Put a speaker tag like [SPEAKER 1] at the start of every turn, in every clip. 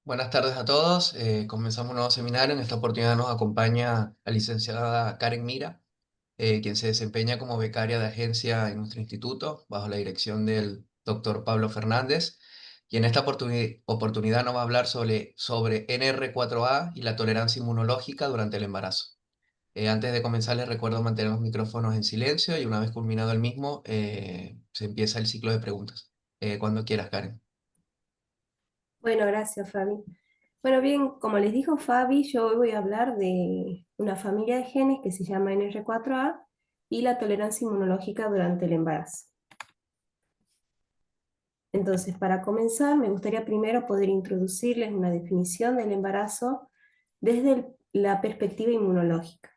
[SPEAKER 1] Buenas tardes a todos. Comenzamos un nuevo seminario. En esta oportunidad nos acompaña la licenciada Karen Mira, quien se desempeña como becaria de agencia en nuestro instituto, bajo la dirección del doctor Pablo Fernández. Y en esta oportunidad nos va a hablar sobre NR4A y la tolerancia inmunológica durante el embarazo. Antes de comenzar, les recuerdo mantener los micrófonos en silencio y una vez culminado el mismo, se empieza el ciclo de preguntas. Cuando quieras, Karen.
[SPEAKER 2] Bueno, gracias, Fabi. Bueno, bien, como les dijo Fabi, yo hoy voy a hablar de una familia de genes que se llama NR4A y la tolerancia inmunológica durante el embarazo. Entonces, para comenzar, me gustaría primero poder introducirles una definición del embarazo desde la perspectiva inmunológica.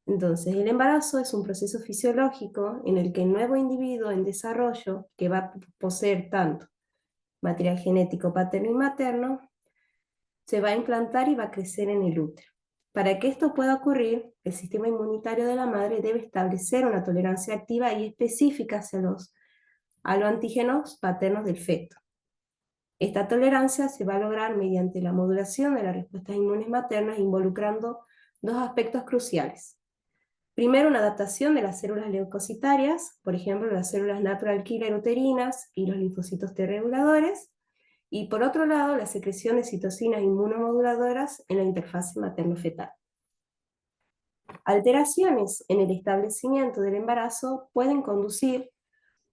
[SPEAKER 2] Entonces, el embarazo es un proceso fisiológico en el que el nuevo individuo en desarrollo, que va a poseer tanto material genético paterno y materno, se va a implantar y va a crecer en el útero. Para que esto pueda ocurrir, el sistema inmunitario de la madre debe establecer una tolerancia activa y específica hacia los antígenos paternos del feto. Esta tolerancia se va a lograr mediante la modulación de las respuestas inmunes maternas involucrando dos aspectos cruciales. Primero, una adaptación de las células leucocitarias, por ejemplo, las células natural killer uterinas y los linfocitos T reguladores, y por otro lado, la secreción de citocinas inmunomoduladoras en la interfase materno-fetal. Alteraciones en el establecimiento del embarazo pueden conducir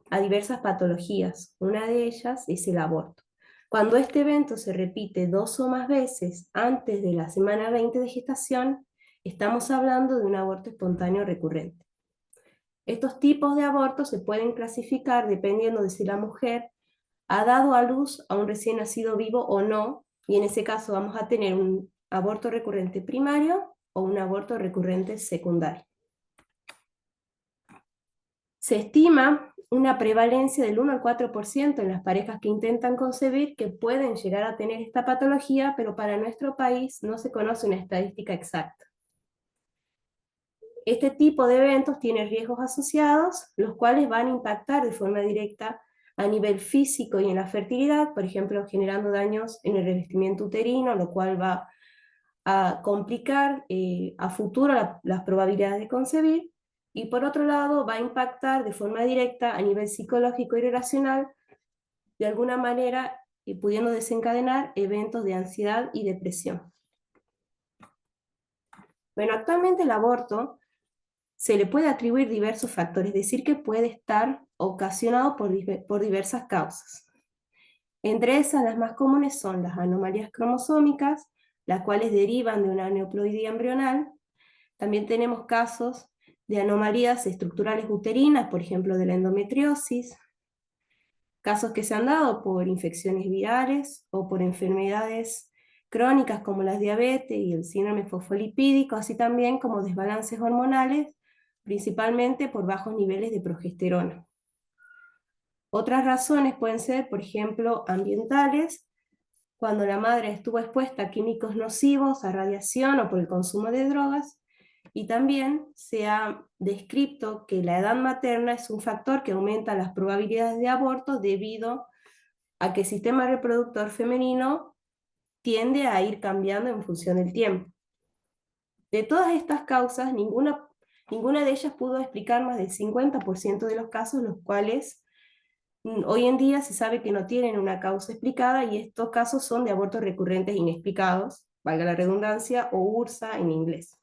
[SPEAKER 2] a diversas patologías. Una de ellas es el aborto. Cuando este evento se repite 2 o más veces antes de la semana 20 de gestación, estamos hablando de un aborto espontáneo recurrente. Estos tipos de abortos se pueden clasificar dependiendo de si la mujer ha dado a luz a un recién nacido vivo o no, y en ese caso vamos a tener un aborto recurrente primario o un aborto recurrente secundario. Se estima una prevalencia del 1 al 4% en las parejas que intentan concebir que pueden llegar a tener esta patología, pero para nuestro país no se conoce una estadística exacta. Este tipo de eventos tiene riesgos asociados, los cuales van a impactar de forma directa a nivel físico y en la fertilidad, por ejemplo, generando daños en el revestimiento uterino, lo cual va a complicar a futuro las probabilidades de concebir, y por otro lado va a impactar de forma directa a nivel psicológico y relacional, de alguna manera pudiendo desencadenar eventos de ansiedad y depresión. Bueno, actualmente el aborto se le puede atribuir diversos factores, es decir, que puede estar ocasionado por diversas causas. Entre esas, las más comunes son las anomalías cromosómicas, las cuales derivan de una aneuploidía embrional. También tenemos casos de anomalías estructurales uterinas, por ejemplo, de la endometriosis, casos que se han dado por infecciones virales o por enfermedades crónicas como la diabetes y el síndrome fosfolipídico, así también como desbalances hormonales, principalmente por bajos niveles de progesterona. Otras razones pueden ser, por ejemplo, ambientales, cuando la madre estuvo expuesta a químicos nocivos, a radiación o por el consumo de drogas, y también se ha descrito que la edad materna es un factor que aumenta las probabilidades de aborto debido a que el sistema reproductor femenino tiende a ir cambiando en función del tiempo. De todas estas causas, ninguna de ellas pudo explicar más del 50% de los casos, los cuales hoy en día se sabe que no tienen una causa explicada, y estos casos son de abortos recurrentes inexplicados, valga la redundancia, o URSA en inglés.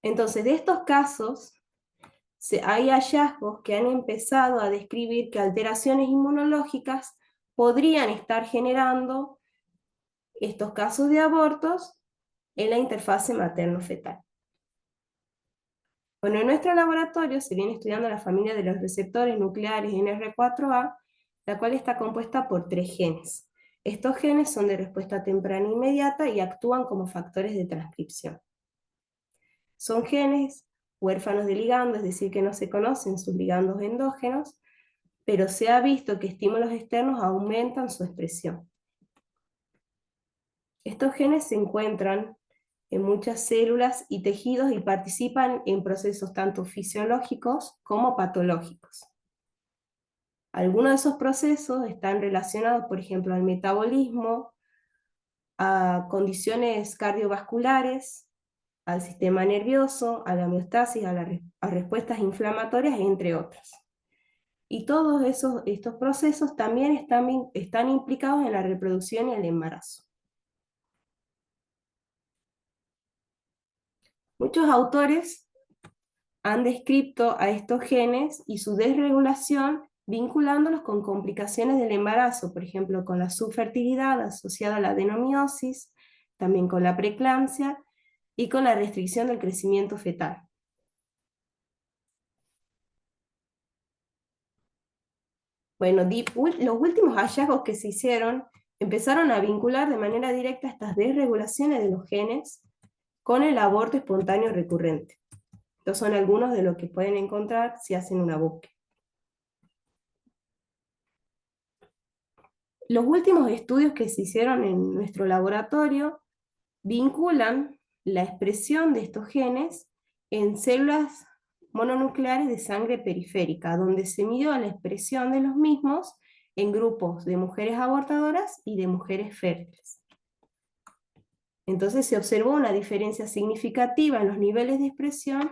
[SPEAKER 2] Entonces, de estos casos, hay hallazgos que han empezado a describir que alteraciones inmunológicas podrían estar generando estos casos de abortos en la interfase materno-fetal. Bueno, en nuestro laboratorio se viene estudiando la familia de los receptores nucleares NR4A, la cual está compuesta por 3 genes. Estos genes son de respuesta temprana e inmediata y actúan como factores de transcripción. Son genes huérfanos de ligando, es decir, que no se conocen sus ligandos endógenos, pero se ha visto que estímulos externos aumentan su expresión. Estos genes se encuentran en muchas células y tejidos y participan en procesos tanto fisiológicos como patológicos. Algunos de esos procesos están relacionados, por ejemplo, al metabolismo, a condiciones cardiovasculares, al sistema nervioso, a la homeostasis, a respuestas inflamatorias, entre otras. Y todos estos procesos también están implicados en la reproducción y el embarazo. Muchos autores han descrito a estos genes y su desregulación vinculándolos con complicaciones del embarazo, por ejemplo, con la subfertilidad asociada a la adenomiosis, también con la preeclampsia y con la restricción del crecimiento fetal. Bueno, los últimos hallazgos que se hicieron empezaron a vincular de manera directa estas desregulaciones de los genes con el aborto espontáneo recurrente. Estos son algunos de los que pueden encontrar si hacen una búsqueda. Los últimos estudios que se hicieron en nuestro laboratorio vinculan la expresión de estos genes en células mononucleares de sangre periférica, donde se midió la expresión de los mismos en grupos de mujeres abortadoras y de mujeres fértiles. Entonces se observó una diferencia significativa en los niveles de expresión,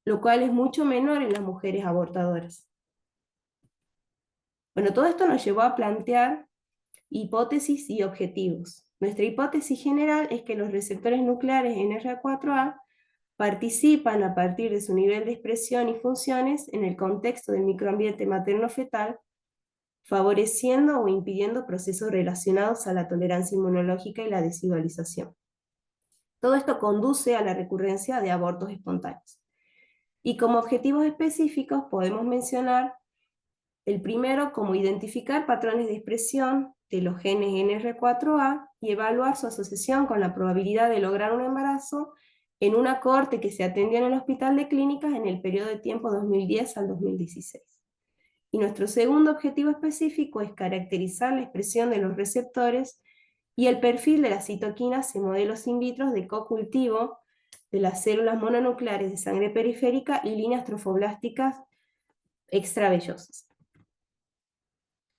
[SPEAKER 2] lo cual es mucho menor en las mujeres abortadoras. Bueno, todo esto nos llevó a plantear hipótesis y objetivos. Nuestra hipótesis general es que los receptores nucleares NR4A participan a partir de su nivel de expresión y funciones en el contexto del microambiente materno-fetal, favoreciendo o impidiendo procesos relacionados a la tolerancia inmunológica y la desigualización. Todo esto conduce a la recurrencia de abortos espontáneos. Y como objetivos específicos podemos mencionar el primero como identificar patrones de expresión de los genes NR4A y evaluar su asociación con la probabilidad de lograr un embarazo en una cohorte que se atendió en el Hospital de Clínicas en el periodo de tiempo 2010 al 2016. Y nuestro segundo objetivo específico es caracterizar la expresión de los receptores y el perfil de las citoquinas en modelos in vitro de cocultivo de las células mononucleares de sangre periférica y líneas trofoblásticas extravellosas.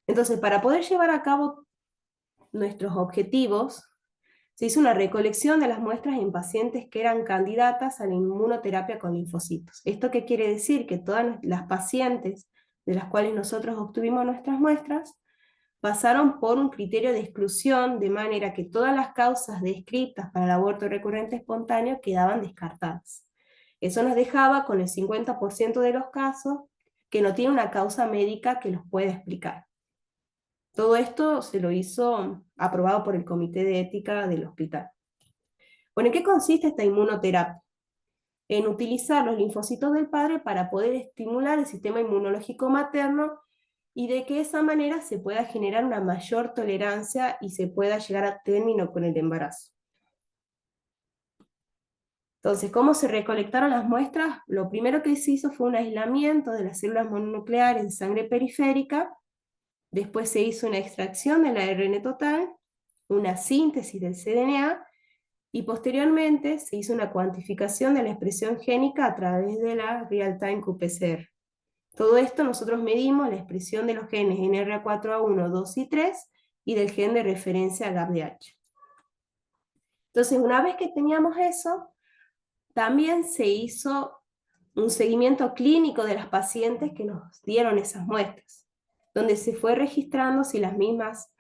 [SPEAKER 2] Entonces, para poder llevar a cabo nuestros objetivos, se hizo una recolección de las muestras en pacientes que eran candidatas a la inmunoterapia con linfocitos. ¿Esto qué quiere decir? Que todas las pacientes de las cuales nosotros obtuvimos nuestras muestras pasaron por un criterio de exclusión, de manera que todas las causas descritas para el aborto recurrente espontáneo quedaban descartadas. Eso nos dejaba con el 50% de los casos que no tiene una causa médica que los pueda explicar. Todo esto se lo hizo aprobado por el Comité de Ética del hospital. Bueno, ¿en qué consiste esta inmunoterapia? En utilizar los linfocitos del padre para poder estimular el sistema inmunológico materno y de que de esa manera se pueda generar una mayor tolerancia y se pueda llegar a término con el embarazo. Entonces, ¿cómo se recolectaron las muestras? Lo primero que se hizo fue un aislamiento de las células mononucleares de sangre periférica. Después se hizo una extracción del ARN total, una síntesis del cDNA, y posteriormente se hizo una cuantificación de la expresión génica a través de la Real-Time qPCR. Todo esto nosotros medimos la expresión de los genes NR4A1, 2 y 3, y del gen de referencia GAPDH. Entonces, una vez que teníamos eso, también se hizo un seguimiento clínico de las pacientes que nos dieron esas muestras, donde se fue registrando si las mismas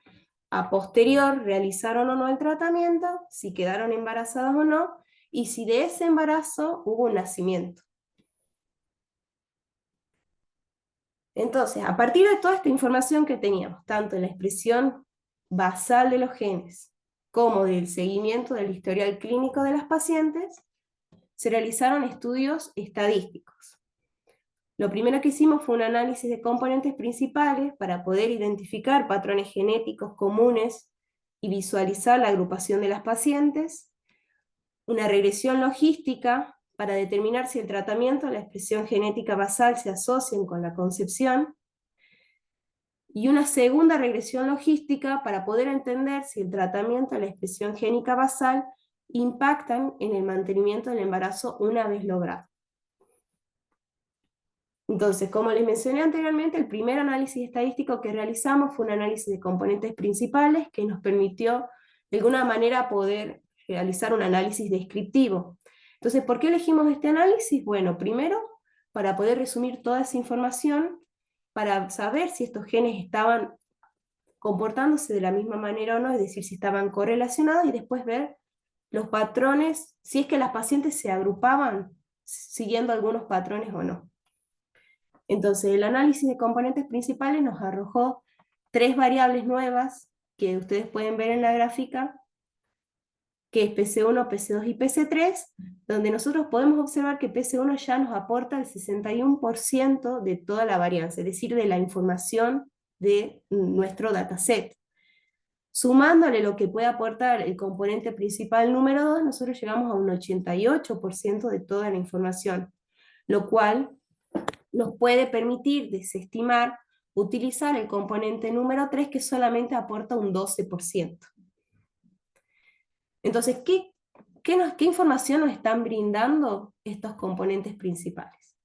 [SPEAKER 2] a posterior realizaron o no el tratamiento, si quedaron embarazadas o no, y si de ese embarazo hubo un nacimiento. Entonces, a partir de toda esta información que teníamos, tanto en la expresión basal de los genes, como del seguimiento del historial clínico de las pacientes, se realizaron estudios estadísticos. Lo primero que hicimos fue un análisis de componentes principales para poder identificar patrones genéticos comunes y visualizar la agrupación de las pacientes, una regresión logística para determinar si el tratamiento o la expresión genética basal se asocian con la concepción, y una segunda regresión logística para poder entender si el tratamiento o la expresión génica basal impactan en el mantenimiento del embarazo una vez logrado. Entonces, como les mencioné anteriormente, el primer análisis estadístico que realizamos fue un análisis de componentes principales que nos permitió de alguna manera poder realizar un análisis descriptivo. Entonces, ¿por qué elegimos este análisis? Bueno, primero, para poder resumir toda esa información, para saber si estos genes estaban comportándose de la misma manera o no, es decir, si estaban correlacionados, y después ver los patrones, si es que las pacientes se agrupaban siguiendo algunos patrones o no. Entonces, el análisis de componentes principales nos arrojó tres variables nuevas que ustedes pueden ver en la gráfica, que es PC1, PC2 y PC3, donde nosotros podemos observar que PC1 ya nos aporta el 61% de toda la varianza, es decir, de la información de nuestro dataset. Sumándole lo que puede aportar el componente principal número 2, nosotros llegamos a un 88% de toda la información, lo cual nos puede permitir desestimar, utilizar el componente número 3 que solamente aporta un 12%. Entonces, ¿qué información nos están brindando estos componentes principales?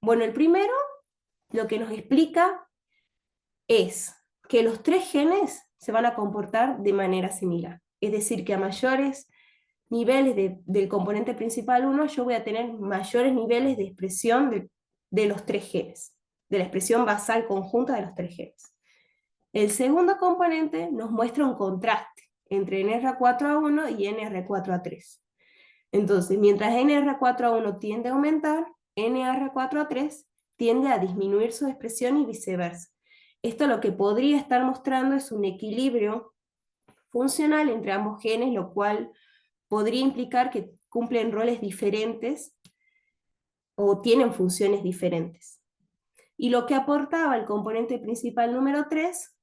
[SPEAKER 2] Bueno, el primero, lo que nos explica es que los tres genes se van a comportar de manera similar. Es decir, que a mayores niveles del componente principal 1, yo voy a tener mayores niveles de expresión de los tres genes, de la expresión basal conjunta de los tres genes. El segundo componente nos muestra un contraste entre NR4A1 y NR4A3. Entonces, mientras NR4A1 tiende a aumentar, NR4A3 tiende a disminuir su expresión y viceversa. Esto lo que podría estar mostrando es un equilibrio funcional entre ambos genes, lo cual podría implicar que cumplen roles diferentes o tienen funciones diferentes. Y lo que aportaba el componente principal número 3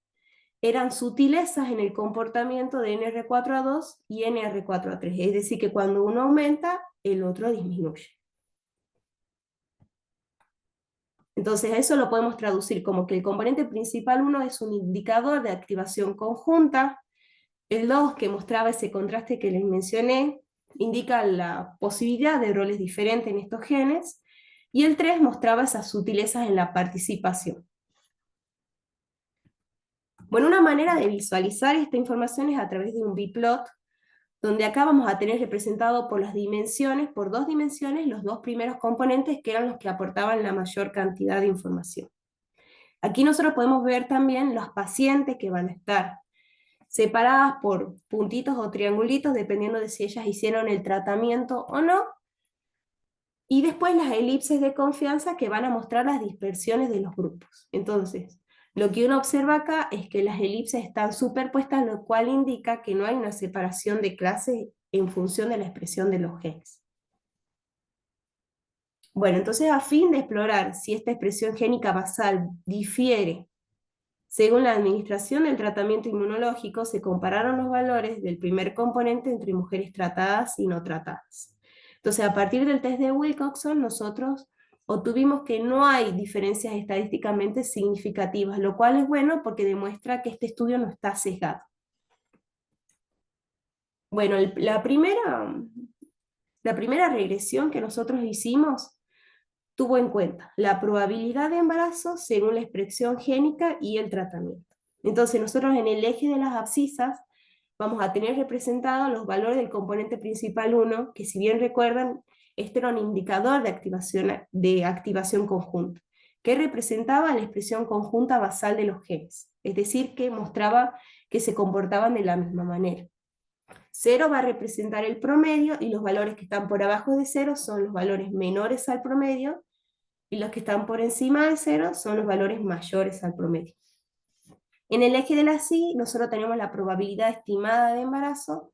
[SPEAKER 2] eran sutilezas en el comportamiento de NR4A2 y NR4A3, es decir, que cuando uno aumenta, el otro disminuye. Entonces, eso lo podemos traducir como que el componente principal 1 es un indicador de activación conjunta, el 2, que mostraba ese contraste que les mencioné, indica la posibilidad de roles diferentes en estos genes, y el 3 mostraba esas sutilezas en la participación. Bueno, una manera de visualizar esta información es a través de un biplot, donde acá vamos a tener representado por las dimensiones, por dos dimensiones, los dos primeros componentes que eran los que aportaban la mayor cantidad de información. Aquí nosotros podemos ver también los pacientes que van a estar separadas por puntitos o triangulitos, dependiendo de si ellas hicieron el tratamiento o no, y después las elipses de confianza que van a mostrar las dispersiones de los grupos. Entonces, lo que uno observa acá es que las elipses están superpuestas, lo cual indica que no hay una separación de clases en función de la expresión de los genes. Bueno, entonces a fin de explorar si esta expresión génica basal difiere según la administración del tratamiento inmunológico, se compararon los valores del primer componente entre mujeres tratadas y no tratadas. Entonces, a partir del test de Wilcoxon, nosotros obtuvimos que no hay diferencias estadísticamente significativas, lo cual es bueno porque demuestra que este estudio no está sesgado. Bueno, la primera regresión que nosotros hicimos tuvo en cuenta la probabilidad de embarazo según la expresión génica y el tratamiento. Entonces nosotros en el eje de las abscisas vamos a tener representados los valores del componente principal 1, que si bien recuerdan, este era un indicador de activación conjunta, que representaba la expresión conjunta basal de los genes, es decir, que mostraba que se comportaban de la misma manera. 0 va a representar el promedio y los valores que están por abajo de 0 son los valores menores al promedio y los que están por encima de 0 son los valores mayores al promedio. En el eje de la SI nosotros tenemos la probabilidad estimada de embarazo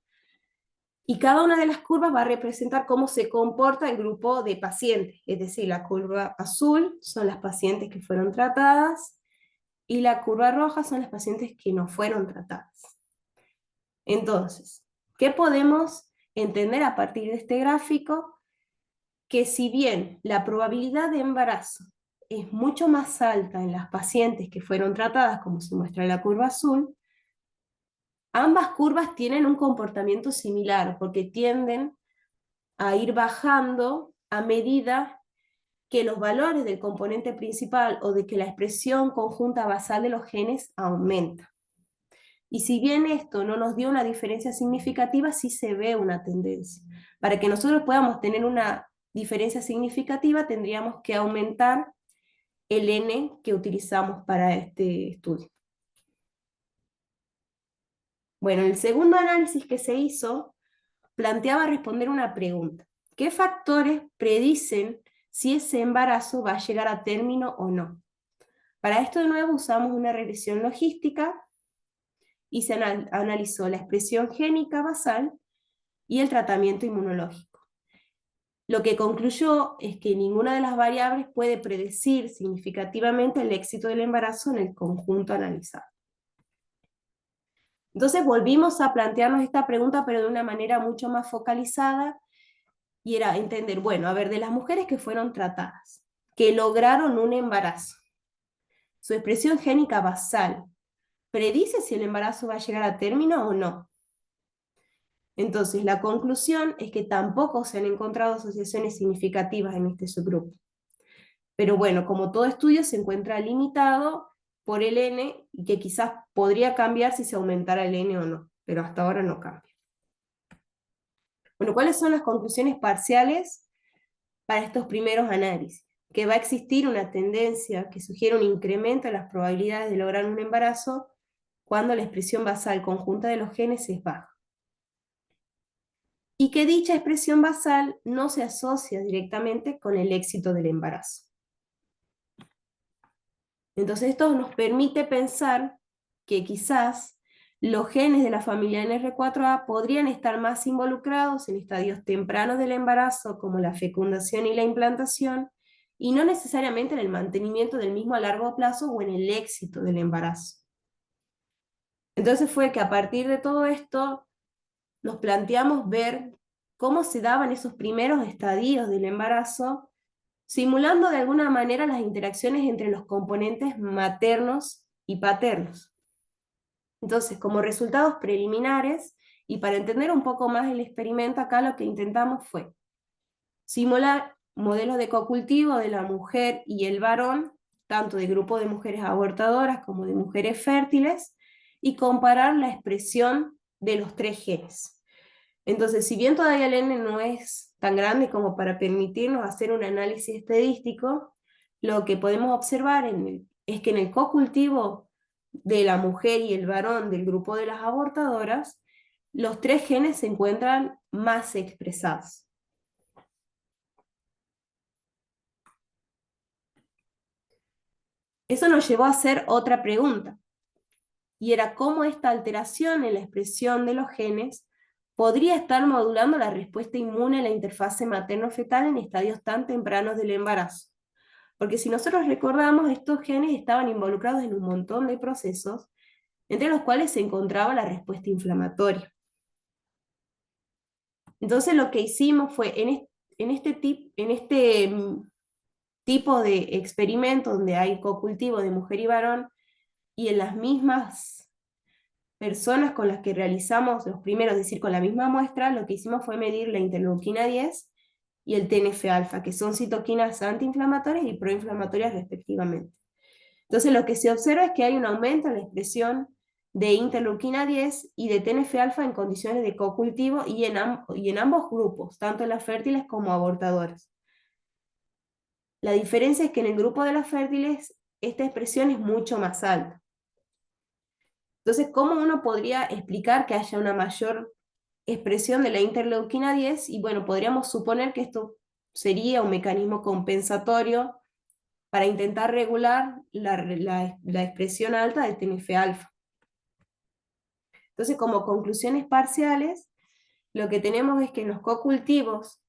[SPEAKER 2] y cada una de las curvas va a representar cómo se comporta el grupo de pacientes, es decir, la curva azul son las pacientes que fueron tratadas y la curva roja son las pacientes que no fueron tratadas. Entonces, ¿qué podemos entender a partir de este gráfico? Que si bien la probabilidad de embarazo es mucho más alta en las pacientes que fueron tratadas, como se muestra en la curva azul, ambas curvas tienen un comportamiento similar, porque tienden a ir bajando a medida que los valores del componente principal o de que la expresión conjunta basal de los genes aumenta. Y si bien esto no nos dio una diferencia significativa, sí se ve una tendencia. Para que nosotros podamos tener una diferencia significativa, tendríamos que aumentar el N que utilizamos para este estudio. Bueno, el segundo análisis que se hizo planteaba responder una pregunta. ¿Qué factores predicen si ese embarazo va a llegar a término o no? Para esto de nuevo usamos una regresión logística y se analizó la expresión génica basal y el tratamiento inmunológico. Lo que concluyó es que ninguna de las variables puede predecir significativamente el éxito del embarazo en el conjunto analizado. Entonces volvimos a plantearnos esta pregunta, pero de una manera mucho más focalizada, y era entender, bueno, a ver, de las mujeres que fueron tratadas, que lograron un embarazo, su expresión génica basal, ¿predice si el embarazo va a llegar a término o no? Entonces, la conclusión es que tampoco se han encontrado asociaciones significativas en este subgrupo. Pero bueno, como todo estudio se encuentra limitado por el N y que quizás podría cambiar si se aumentara el N o no, pero hasta ahora no cambia. Bueno, ¿cuáles son las conclusiones parciales para estos primeros análisis? Que va a existir una tendencia que sugiere un incremento en las probabilidades de lograr un embarazo cuando la expresión basal conjunta de los genes es baja. Y que dicha expresión basal no se asocia directamente con el éxito del embarazo. Entonces esto nos permite pensar que quizás los genes de la familia NR4A podrían estar más involucrados en estadios tempranos del embarazo, como la fecundación y la implantación, y no necesariamente en el mantenimiento del mismo a largo plazo o en el éxito del embarazo. Entonces fue que a partir de todo esto nos planteamos ver cómo se daban esos primeros estadios del embarazo, simulando de alguna manera las interacciones entre los componentes maternos y paternos. Entonces, como resultados preliminares, y para entender un poco más el experimento, acá lo que intentamos fue simular modelos de cocultivo de la mujer y el varón, tanto de grupo de mujeres abortadoras como de mujeres fértiles, y comparar la expresión de los tres genes. Entonces, si bien todavía el N no es tan grande como para permitirnos hacer un análisis estadístico, lo que podemos observar es que en el cocultivo de la mujer y el varón del grupo de las abortadoras, los tres genes se encuentran más expresados. Eso nos llevó a hacer otra pregunta, y era cómo esta alteración en la expresión de los genes podría estar modulando la respuesta inmune en la interfase materno-fetal en estadios tan tempranos del embarazo. Porque si nosotros recordamos, estos genes estaban involucrados en un montón de procesos, entre los cuales se encontraba la respuesta inflamatoria. Entonces lo que hicimos fue, en este tipo de experimento donde hay cocultivo de mujer y varón, y en las mismas personas con las que realizamos los primeros, es decir, con la misma muestra, lo que hicimos fue medir la interleuquina 10 y el TNF-alfa, que son citoquinas antiinflamatorias y proinflamatorias respectivamente. Entonces lo que se observa es que hay un aumento en la expresión de interleuquina 10 y de TNF-alfa en condiciones de cocultivo y en ambos grupos, tanto en las fértiles como abortadoras. La diferencia es que en el grupo de las fértiles esta expresión es mucho más alta. Entonces, ¿cómo uno podría explicar que haya una mayor expresión de la interleuquina 10? Y bueno, podríamos suponer que esto sería un mecanismo compensatorio para intentar regular la expresión alta de TNF-alfa. Entonces, como conclusiones parciales, lo que tenemos es que en los cocultivos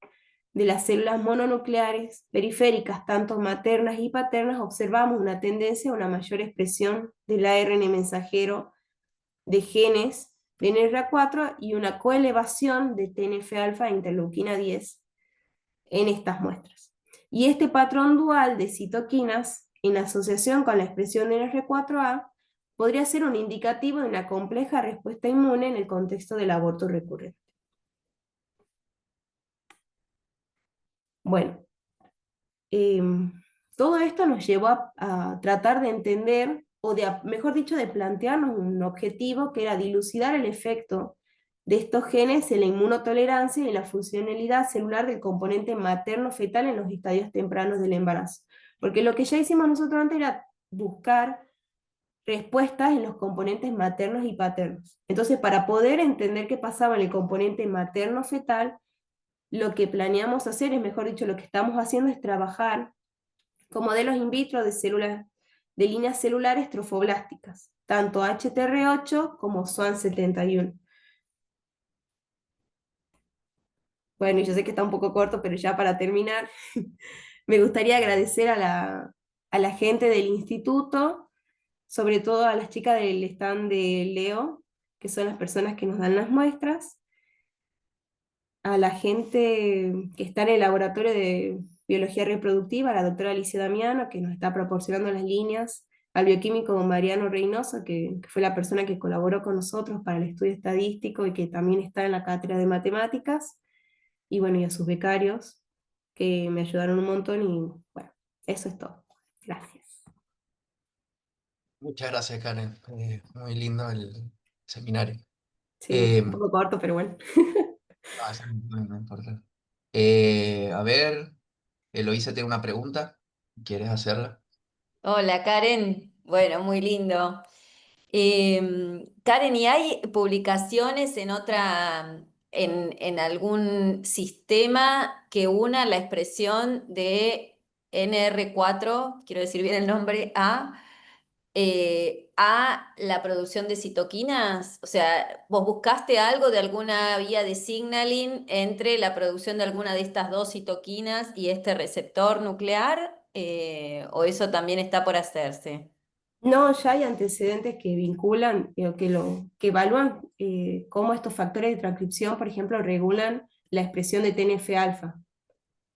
[SPEAKER 2] de las células mononucleares periféricas, tanto maternas y paternas, observamos una tendencia a una mayor expresión del ARN mensajero de genes de NR4 y una coelevación de TNF-alfa e interleuquina 10 en estas muestras. Y este patrón dual de citoquinas, en asociación con la expresión de NR4A, podría ser un indicativo de una compleja respuesta inmune en el contexto del aborto recurrente. Bueno, todo esto nos llevó a tratar de entender, o de, mejor dicho, de plantearnos un objetivo que era dilucidar el efecto de estos genes en la inmunotolerancia y en la funcionalidad celular del componente materno-fetal en los estadios tempranos del embarazo. Porque lo que ya hicimos nosotros antes era buscar respuestas en los componentes maternos y paternos. Entonces, para poder entender qué pasaba en el componente materno-fetal, lo que planeamos hacer, es mejor dicho, lo que estamos haciendo es trabajar con modelos in vitro de células, de líneas celulares trofoblásticas, tanto HTR8 como SWAN71. Bueno, yo sé que está un poco corto, pero ya para terminar, me gustaría agradecer a la gente del instituto, sobre todo a las chicas del stand de Leo, que son las personas que nos dan las muestras, a la gente que está en el laboratorio de biología reproductiva, a la doctora Alicia Damiano, que nos está proporcionando las líneas, al bioquímico Mariano Reynoso, que fue la persona que colaboró con nosotros para el estudio estadístico y que también está en la cátedra de matemáticas, y bueno, y a sus becarios, que me ayudaron un montón, y bueno, eso es todo. Gracias.
[SPEAKER 1] Muchas gracias, Karen. Muy lindo el seminario.
[SPEAKER 2] Sí,
[SPEAKER 1] Eh,
[SPEAKER 2] un poco corto, pero bueno.
[SPEAKER 1] sí, no importa. A ver, Eloísa tiene una pregunta. ¿Quieres hacerla?
[SPEAKER 3] Hola Karen, bueno, muy lindo. Karen, ¿y hay publicaciones en en algún sistema que una la expresión de NR4, quiero decir bien el nombre, a la producción de citoquinas? O sea, ¿vos buscaste algo de alguna vía de signaling entre la producción de alguna de estas dos citoquinas y este receptor nuclear? ¿O eso también está por hacerse?
[SPEAKER 2] No, ya hay antecedentes que vinculan, o que evalúan cómo estos factores de transcripción, por ejemplo, regulan la expresión de TNF-alfa,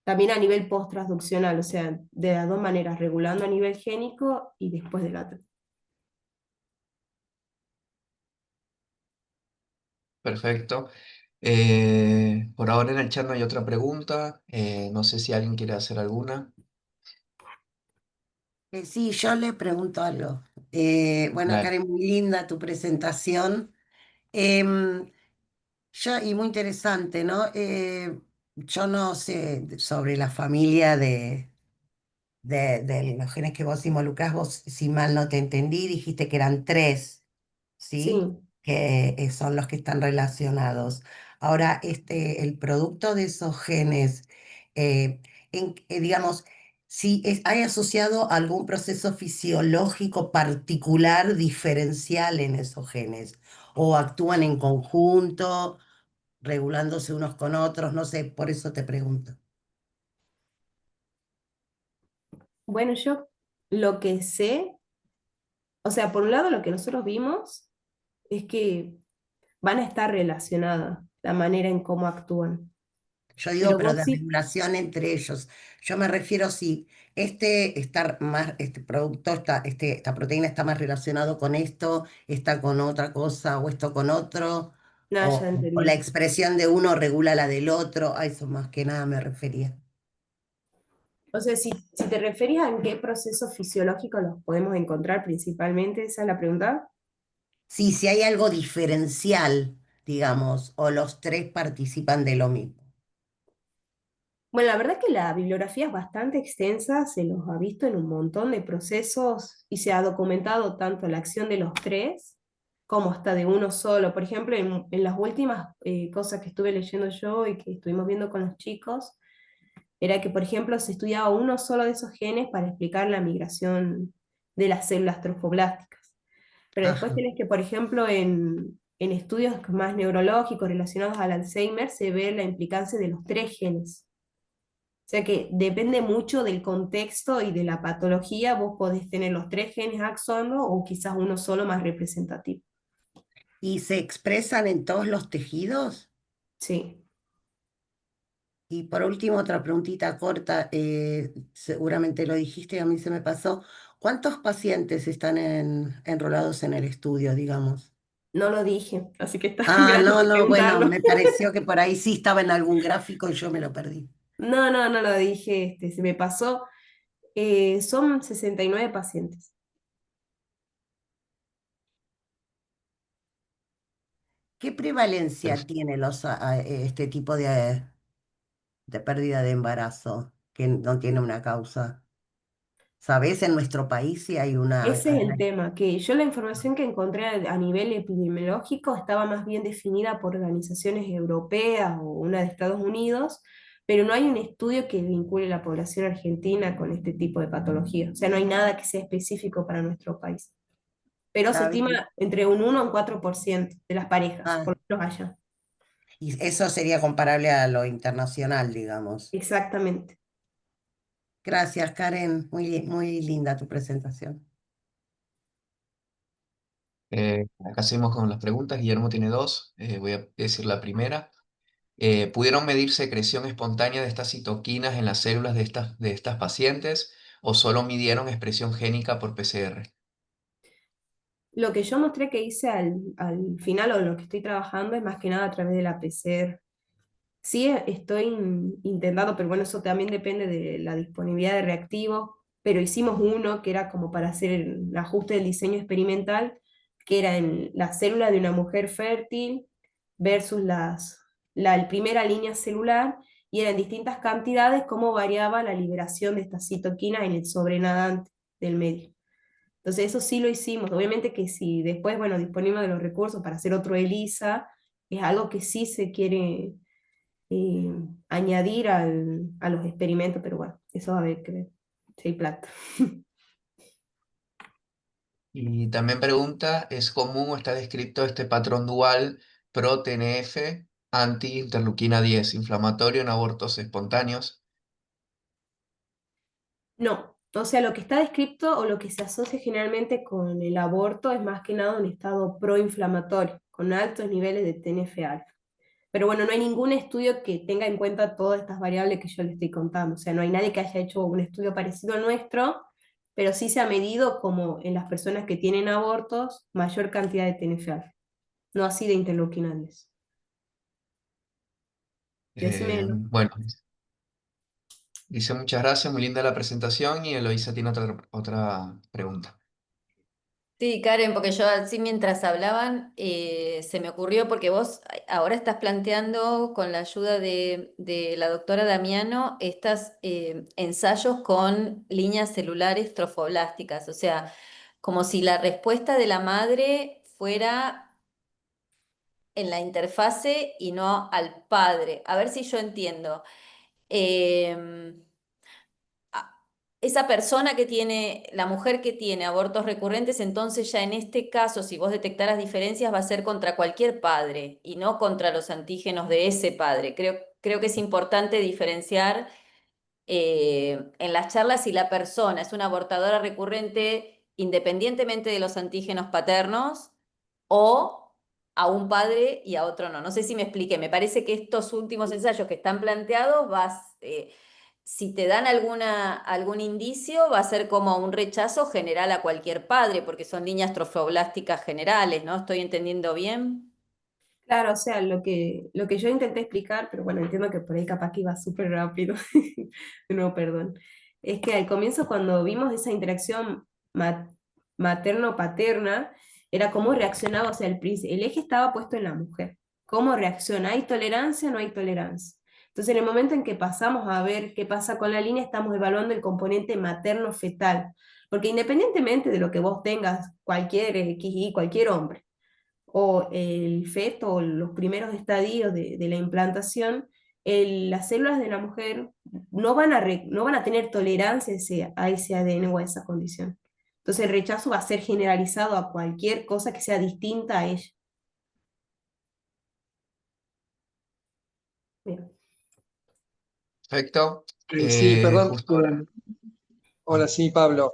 [SPEAKER 2] también a nivel post-transduccional, o sea, de las dos maneras, regulando a nivel génico y después del otro.
[SPEAKER 1] Perfecto. Por ahora en el chat no hay otra pregunta. No sé si alguien quiere hacer alguna.
[SPEAKER 4] Sí, yo le pregunto algo. Bueno,
[SPEAKER 1] Dale.
[SPEAKER 4] Karen, muy linda tu presentación. Em, y muy interesante, ¿no? Yo no sé sobre la familia de los genes que vos involucrás. Vos, si mal no te entendí, dijiste que eran tres, ¿sí?
[SPEAKER 2] Sí,
[SPEAKER 4] Que son los que están relacionados. Ahora, el producto de esos genes, eh, digamos, si hay asociado algún proceso fisiológico particular diferencial en esos genes, o actúan en conjunto, regulándose unos con otros, no sé, por eso te pregunto.
[SPEAKER 2] bueno, yo lo que sé, o sea, por un lado lo que nosotros vimos es que van a estar relacionadas la manera en cómo actúan.
[SPEAKER 4] Yo digo,
[SPEAKER 2] Pero
[SPEAKER 4] pero
[SPEAKER 2] vos
[SPEAKER 4] de
[SPEAKER 2] sí,
[SPEAKER 4] regulación entre ellos. Yo me refiero si este producto, esta proteína está más relacionado con esto, está con otra cosa, o esto con otro,
[SPEAKER 2] no, ya
[SPEAKER 4] o la
[SPEAKER 2] entendí.
[SPEAKER 4] expresión de uno regula la del otro. A eso más que nada me refería.
[SPEAKER 2] O sea, si te referís a en qué procesos fisiológicos los podemos encontrar principalmente, esa es la pregunta.
[SPEAKER 4] Sí, si hay algo diferencial, digamos, o los tres participan de lo mismo.
[SPEAKER 2] Bueno, la verdad que la bibliografía es bastante extensa, se los ha visto en un montón de procesos y se ha documentado tanto la acción de los tres como hasta de uno solo. Por ejemplo, en las últimas cosas que estuve leyendo yo y que estuvimos viendo con los chicos, era que, por ejemplo, se estudiaba uno solo de esos genes para explicar la migración de las células trofoblásticas. Pero después
[SPEAKER 4] Ajá.
[SPEAKER 2] tenés que, por ejemplo, en estudios más neurológicos relacionados al Alzheimer, se ve la implicancia de los tres genes. O sea que depende mucho del contexto y de la patología, vos podés tener los tres genes axono o quizás uno solo más representativo.
[SPEAKER 4] ¿Y se expresan en todos los tejidos?
[SPEAKER 2] Sí.
[SPEAKER 4] Y por último, otra preguntita corta, seguramente lo dijiste y a mí se me pasó. ¿Cuántos pacientes están enrolados en el estudio, digamos?
[SPEAKER 2] No lo dije, así que está
[SPEAKER 4] Ah,
[SPEAKER 2] gracias
[SPEAKER 4] no,
[SPEAKER 2] por
[SPEAKER 4] no, bueno,
[SPEAKER 2] preguntarlo.
[SPEAKER 4] me pareció que por ahí sí estaba en algún gráfico y yo me lo perdí.
[SPEAKER 2] No lo dije, se me pasó. Son 69 pacientes.
[SPEAKER 4] ¿Qué prevalencia
[SPEAKER 1] Perfecto.
[SPEAKER 4] tiene este tipo de pérdida de embarazo que no tiene una causa? ¿Sabés en nuestro país si hay una...
[SPEAKER 2] Ese es el tema, que yo la información que encontré a nivel epidemiológico estaba más bien definida por organizaciones europeas o una de Estados Unidos, pero no hay un estudio que vincule la población argentina con este tipo de patología. O sea, no hay nada que sea específico para nuestro país. Pero se
[SPEAKER 4] Está
[SPEAKER 2] estima
[SPEAKER 4] bien.
[SPEAKER 2] entre un 1 y un 4% de las parejas,
[SPEAKER 4] Ah,
[SPEAKER 2] por lo menos allá.
[SPEAKER 4] y eso sería comparable a lo internacional, digamos.
[SPEAKER 2] Exactamente.
[SPEAKER 4] Gracias, Karen. Muy linda tu presentación.
[SPEAKER 1] Acá seguimos con las preguntas. Guillermo tiene dos. Voy a decir la primera. ¿Pudieron medir secreción espontánea de estas citoquinas en las células de estas pacientes o solo midieron expresión génica por PCR?
[SPEAKER 2] Lo que yo mostré que hice al final o lo que estoy trabajando es más que nada a través de la PCR. Sí, estoy intentando, pero bueno, eso también depende de la disponibilidad de reactivos, pero hicimos uno que era como para hacer el ajuste del diseño experimental, que era en la célula de una mujer fértil versus la primera línea celular, y eran distintas cantidades cómo variaba la liberación de estas citoquinas en el sobrenadante del medio. Entonces eso sí lo hicimos. Obviamente que si después, bueno, disponemos de los recursos para hacer otro ELISA, es algo que sí se quiere eh, añadir a los experimentos, pero bueno, eso va a haber que ver si hay plata.
[SPEAKER 1] Y también pregunta, ¿es común o está descrito este patrón dual pro-TNF anti-interleuquina 10 inflamatorio en abortos espontáneos?
[SPEAKER 2] No, o sea, lo que está descrito o lo que se asocia generalmente con el aborto es más que nada un estado proinflamatorio, con altos niveles de TNF-alfa. Pero bueno, no hay ningún estudio que tenga en cuenta todas estas variables que yo le estoy contando. O sea, no hay nadie que haya hecho un estudio parecido al nuestro, pero sí se ha medido como en las personas que tienen abortos mayor cantidad de TNF-alfa, no así de interleuquina 10. Decime.
[SPEAKER 1] Bueno, dice muchas gracias, muy linda la presentación y Eloisa tiene otra pregunta.
[SPEAKER 3] Sí, Karen, porque yo así mientras hablaban se me ocurrió porque vos ahora estás planteando con la ayuda de la doctora Damiano estos ensayos con líneas celulares trofoblásticas, o sea, como si la respuesta de la madre fuera en la interfase y no al padre. A ver si yo entiendo. Em, Esa persona que tiene, la mujer que tiene abortos recurrentes, entonces ya en este caso, si vos detectaras diferencias, va a ser contra cualquier padre y no contra los antígenos de ese padre. Creo que es importante diferenciar en las charlas si la persona es una abortadora recurrente independientemente de los antígenos paternos o a un padre y a otro no. No sé si me expliqué. Me parece que estos últimos ensayos que están planteados si te dan algún indicio, va a ser como un rechazo general a cualquier padre, porque son líneas trofoblásticas generales, ¿no? ¿Estoy entendiendo bien?
[SPEAKER 2] Claro, o sea, lo que yo intenté explicar, pero bueno, entiendo que por ahí capaz que iba súper rápido, no, perdón, es que al comienzo cuando vimos esa interacción materno-paterna, era cómo reaccionaba, o sea, el eje estaba puesto en la mujer, cómo reacciona, ¿hay tolerancia o no hay tolerancia? Entonces, en el momento en que pasamos a ver qué pasa con la línea, estamos evaluando el componente materno-fetal, porque independientemente de lo que vos tengas, cualquier XY, cualquier hombre, o el feto o los primeros estadios de la implantación, las células de la mujer no van a tener tolerancia a ese ADN o a esa condición. Entonces el rechazo va a ser generalizado a cualquier cosa que sea distinta a ella. Bien.
[SPEAKER 1] Perfecto.
[SPEAKER 5] Sí, perdón.
[SPEAKER 1] Justo ahora.
[SPEAKER 5] Hola, sí, Pablo.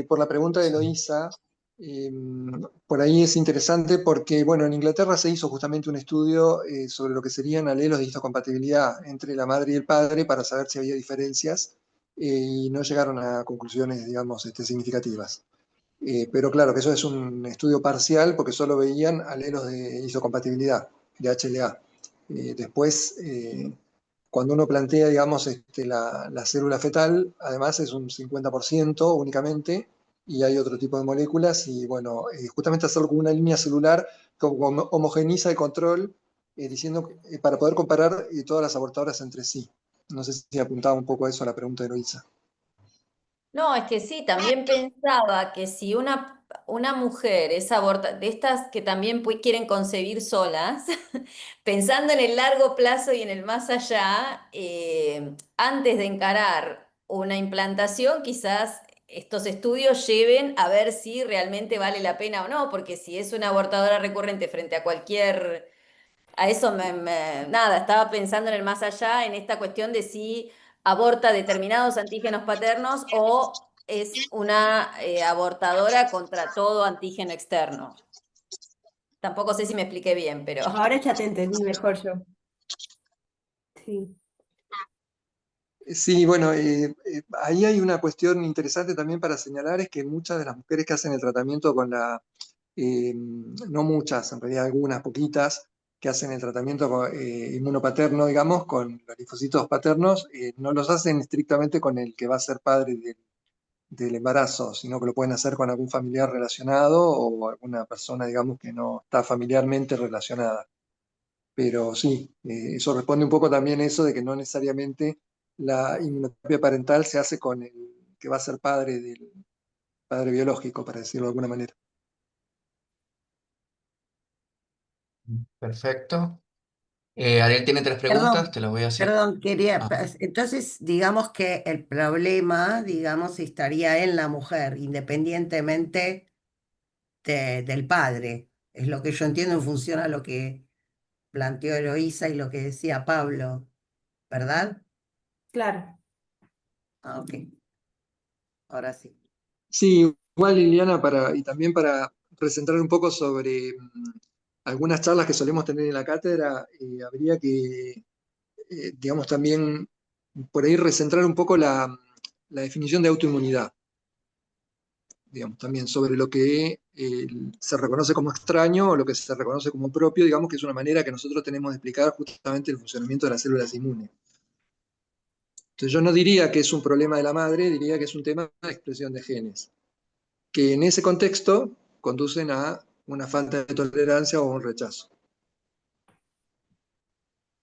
[SPEAKER 5] Por la pregunta de Eloísa, eh, por ahí es interesante porque, bueno, en Inglaterra se hizo justamente un estudio sobre lo que serían alelos de histocompatibilidad entre la madre y el padre para saber si había diferencias y no llegaron a conclusiones, digamos, significativas. Pero claro que eso es un estudio parcial porque solo veían alelos de histocompatibilidad, de HLA. Después, cuando uno plantea, digamos, la célula fetal, además es un 50% únicamente, y hay otro tipo de moléculas, y bueno, justamente hacerlo con una línea celular como homogeniza el control, diciendo, para poder comparar todas las abortadoras entre sí. No sé si apuntaba un poco a eso a la pregunta de Eloísa.
[SPEAKER 3] No, es que sí, también pensaba que si una mujer es de estas que también quieren concebir solas, pensando en el largo plazo y en el más allá, antes de encarar una implantación, quizás estos estudios lleven a ver si realmente vale la pena o no, porque si es una abortadora recurrente frente a cualquier a eso nada, estaba pensando en el más allá, en esta cuestión de si aborta determinados antígenos paternos o es una abortadora contra todo antígeno externo. Tampoco sé si me expliqué bien, pero
[SPEAKER 2] Ahora ya te entendí mejor yo. Sí,
[SPEAKER 5] Sí, bueno, ahí hay una cuestión interesante también para señalar, es que muchas de las mujeres que hacen el tratamiento con no muchas, en realidad algunas poquitas, que hacen el tratamiento inmunopaterno, digamos, con los linfocitos paternos, no los hacen estrictamente con el que va a ser padre del embarazo, sino que lo pueden hacer con algún familiar relacionado o alguna persona, digamos, que no está familiarmente relacionada. Pero sí, eso responde un poco también a eso de que no necesariamente la inmunoterapia parental se hace con el que va a ser padre del padre biológico, para decirlo de alguna manera.
[SPEAKER 1] Perfecto. Ariel tiene 3 preguntas, te
[SPEAKER 4] Perdón,
[SPEAKER 1] las voy a hacer.
[SPEAKER 4] perdón, quería,
[SPEAKER 1] Ah,
[SPEAKER 4] entonces digamos que el problema, digamos, estaría en la mujer, independientemente del padre. Es lo que yo entiendo en función a lo que planteó Eloísa y lo que decía Pablo, ¿verdad?
[SPEAKER 2] claro.
[SPEAKER 4] Ah, ok, ahora sí.
[SPEAKER 5] Sí, igual Liliana, y también para presentar un poco sobre algunas charlas que solemos tener en la cátedra, habría que, digamos, también por ahí recentrar un poco la definición de autoinmunidad, digamos, también sobre lo que se reconoce como extraño o lo que se reconoce como propio, digamos que es una manera que nosotros tenemos de explicar justamente el funcionamiento de las células inmunes. Entonces yo no diría que es un problema de la madre, diría que es un tema de expresión de genes, que en ese contexto conducen a una falta de tolerancia o un rechazo.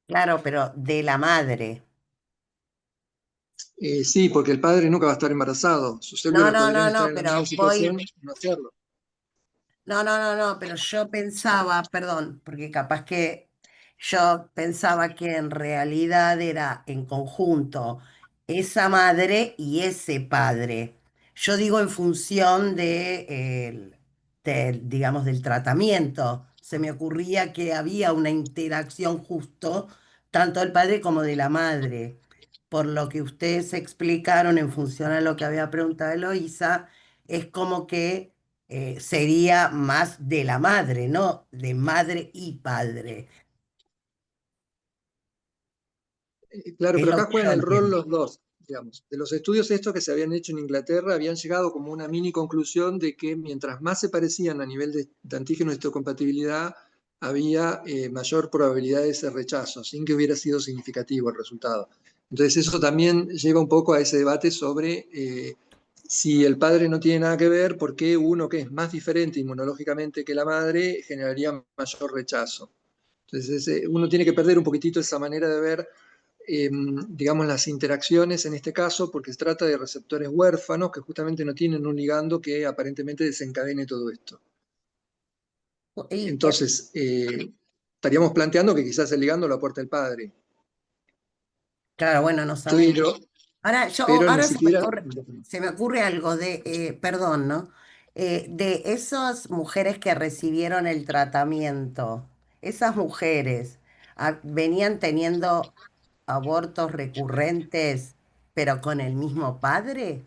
[SPEAKER 4] Claro, pero de la madre.
[SPEAKER 5] Sí, porque el padre nunca va a estar embarazado, sus
[SPEAKER 4] No,
[SPEAKER 5] células
[SPEAKER 4] no,
[SPEAKER 5] podrían
[SPEAKER 4] no,
[SPEAKER 5] estar
[SPEAKER 4] no,
[SPEAKER 5] en la misma
[SPEAKER 4] pero voy.
[SPEAKER 5] situación y no hacerlo.
[SPEAKER 4] No, no, no, no, pero yo pensaba, perdón, porque capaz que yo pensaba que en realidad era en conjunto esa madre y ese padre. Yo digo en función digamos, del tratamiento. Se me ocurría que había una interacción justo tanto del padre como de la madre. Por lo que ustedes explicaron en función a lo que había preguntado Eloísa, es como que sería más de la madre, ¿no? De madre y padre.
[SPEAKER 5] Claro,
[SPEAKER 4] Es
[SPEAKER 5] pero
[SPEAKER 4] lo
[SPEAKER 5] acá
[SPEAKER 4] que yo
[SPEAKER 5] juegan el rol
[SPEAKER 4] entiendo.
[SPEAKER 5] los dos, digamos. De los estudios estos que se habían hecho en Inglaterra, habían llegado como una mini conclusión de que mientras más se parecían a nivel de antígeno de histocompatibilidad, había mayor probabilidad de ese rechazo, sin que hubiera sido significativo el resultado. Entonces eso también lleva un poco a ese debate sobre si el padre no tiene nada que ver, por qué uno que es más diferente inmunológicamente que la madre generaría mayor rechazo. Entonces uno tiene que perder un poquitito esa manera de ver digamos, las interacciones en este caso, porque se trata de receptores huérfanos que justamente no tienen un ligando que aparentemente desencadene todo esto.
[SPEAKER 4] Y,
[SPEAKER 5] Entonces, estaríamos planteando que quizás el ligando lo aporta el padre,
[SPEAKER 4] claro, bueno, no sabemos.
[SPEAKER 5] pero, pero ni
[SPEAKER 4] Ahora
[SPEAKER 5] siquiera...
[SPEAKER 4] se me ocurre algo perdón, ¿no? De esas mujeres que recibieron el tratamiento, esas mujeres venían teniendo abortos recurrentes, pero con el mismo padre.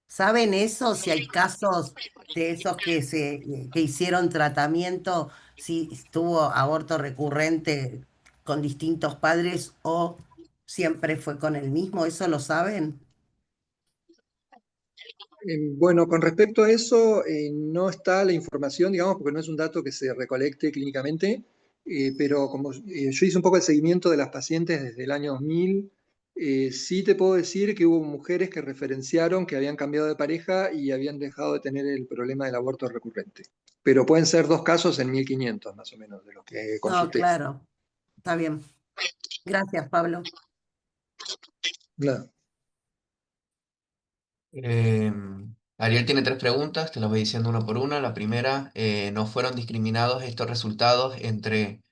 [SPEAKER 4] ¿Saben eso? Si hay casos de esos que hicieron tratamiento, si tuvo aborto recurrente con distintos padres o siempre fue con el mismo, ¿eso lo saben?
[SPEAKER 5] Bueno, con respecto a eso, no está la información, digamos, porque no es un dato que se recolecte clínicamente. pero como yo hice un poco el seguimiento de las pacientes desde el año 2000, sí te puedo decir que hubo mujeres que referenciaron que habían cambiado de pareja y habían dejado de tener el problema del aborto recurrente. Pero pueden ser 2 casos en 1500 más o menos de los que
[SPEAKER 4] No,
[SPEAKER 5] consulté.
[SPEAKER 4] claro, está bien. Gracias, Pablo.
[SPEAKER 5] Claro.
[SPEAKER 1] Ariel tiene 3 preguntas, te las voy diciendo una por una. La primera, ¿no fueron discriminados estos resultados entre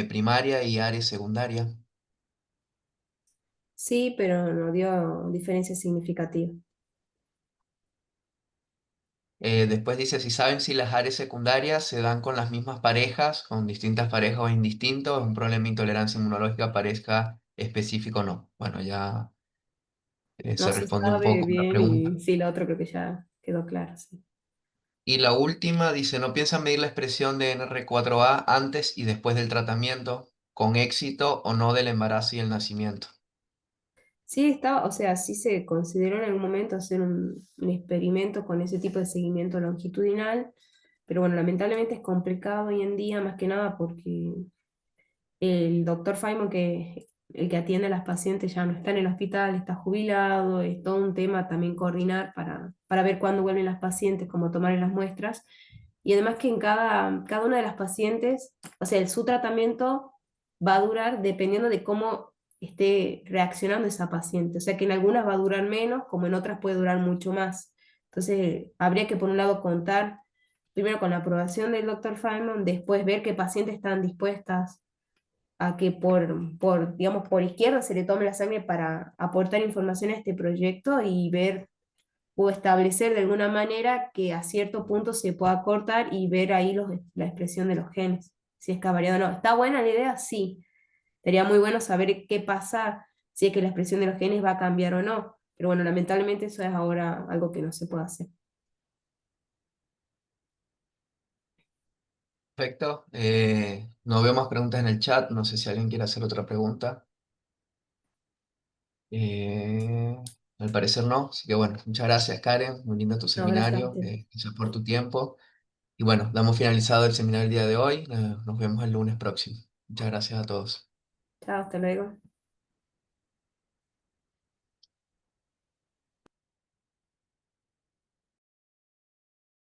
[SPEAKER 1] primaria y área secundaria?
[SPEAKER 2] Sí, pero no dio diferencia significativa.
[SPEAKER 1] Después dice, si saben si las áreas secundarias se dan con las mismas parejas, con distintas parejas o indistintos, es un problema de intolerancia inmunológica, parezca específico o no. Bueno, ya
[SPEAKER 2] No
[SPEAKER 1] se
[SPEAKER 2] se
[SPEAKER 1] responde un
[SPEAKER 2] sabe
[SPEAKER 1] poco la
[SPEAKER 2] bien
[SPEAKER 1] pregunta.
[SPEAKER 2] y sí, lo otro creo que ya quedó claro, sí.
[SPEAKER 1] Y la última dice, ¿no piensan medir la expresión de NR4A antes y después del tratamiento, con éxito o no del embarazo y el nacimiento?
[SPEAKER 2] Sí, estaba, o sea, sí se consideró en algún momento hacer un experimento con ese tipo de seguimiento longitudinal, pero bueno, lamentablemente es complicado hoy en día, más que nada porque el doctor Feynman, el que atiende a las pacientes, ya no está en el hospital, está jubilado, es todo un tema también coordinar para ver cuándo vuelven las pacientes, cómo tomar las muestras. Y además que en cada una de las pacientes, o sea, su tratamiento va a durar dependiendo de cómo esté reaccionando esa paciente. O sea, que en algunas va a durar menos, como en otras puede durar mucho más. Entonces, habría que por un lado contar primero con la aprobación del doctor Feynman, después ver qué pacientes están dispuestas a que digamos, por izquierda se le tome la sangre para aportar información a este proyecto y ver o establecer de alguna manera que a cierto punto se pueda cortar y ver ahí la expresión de los genes, si es que ha variado o no. ¿Está buena la idea? Sí. Sería muy bueno saber qué pasa si es que la expresión de los genes va a cambiar o no. Pero bueno, lamentablemente eso es ahora algo que no se puede hacer.
[SPEAKER 1] Perfecto. No veo más preguntas en el chat. No sé si alguien quiere hacer otra pregunta. Eh, Al parecer no. Así que bueno, muchas gracias, Karen. Muy lindo tu
[SPEAKER 2] No, gracias a
[SPEAKER 1] seminario.
[SPEAKER 2] usted.
[SPEAKER 1] Gracias por tu tiempo. Y bueno, damos finalizado el seminario el día de hoy. Nos vemos el lunes próximo. Muchas gracias a todos.
[SPEAKER 2] Chao, hasta luego.